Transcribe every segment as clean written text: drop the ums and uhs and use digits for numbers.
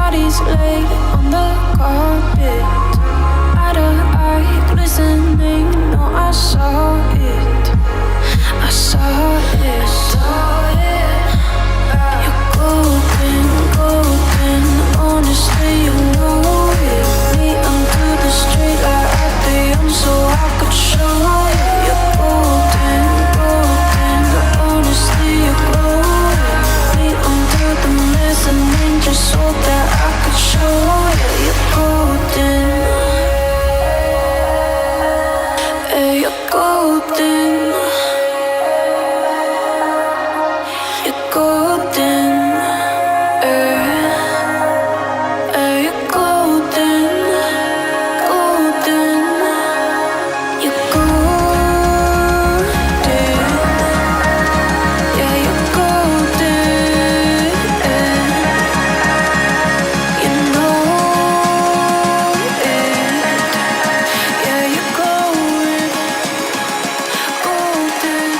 bodies laid on the carpet, eye to eye, glistening. No, I saw it, I saw it. You're golden, golden. Honestly, you know it. Me under the street light at the end, so I could show you. You're golden, golden. Honestly, you're glowing. Me under the mezzanine, just so that I could show you. You're golden. Hey, you're golden. You're golden. You're golden. Golden. You're golden. Yeah, you're golden. You know it. Yeah, you're glowing. Golden.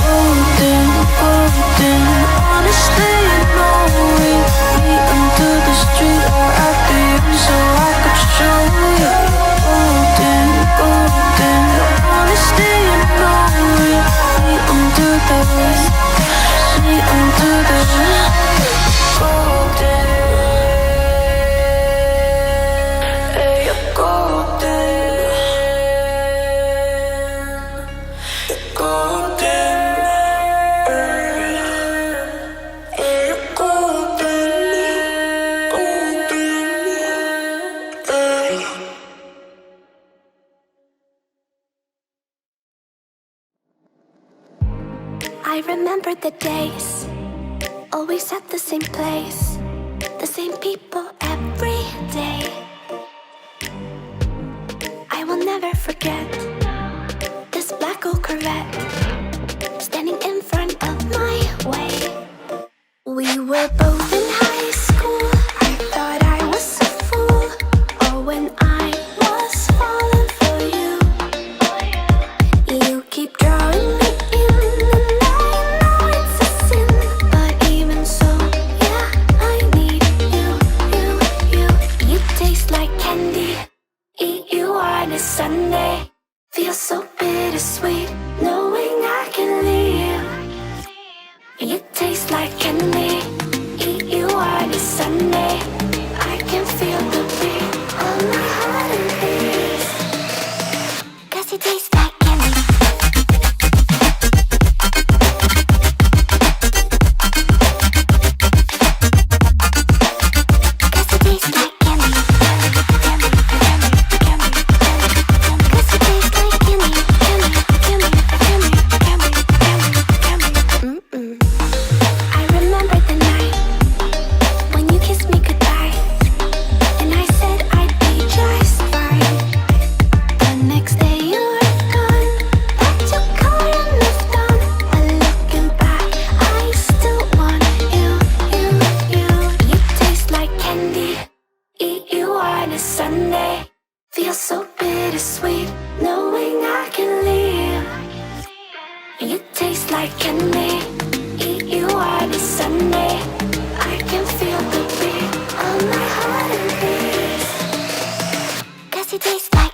Golden, golden. Honestly, you know it. Me under the street or at the end, so I could show you. Golden, golden. Honestly, you know it. Me under the golden. Hey, you're golden. Golden. I remember the days, always at the same place, the same people every day. I will never forget this black old Corvette standing in front of my way. We were both in high school. I thought I was a fool. Oh, when I was falling for you. You keep drawing me in, and I know it's a sin, but even so, yeah, I need you. You taste like candy. Eat you on a Sunday. Feels so bittersweet, knowing I can leave. You taste like candy. Eat you on a Sunday. I can feel the beat of my heart and beats. 'Cause you taste like candy. I remember the night when you kissed me goodbye, and I said I'd be just fine. The next day you were gone, packed your car and moved on. But looking back, I still want you. You taste like candy. Eat you on a Sunday. Feels so bittersweet, knowing I can leave. You taste like candy. Eat you on a Sunday. I can feel the beat of my heart and beats. 'Cause you taste like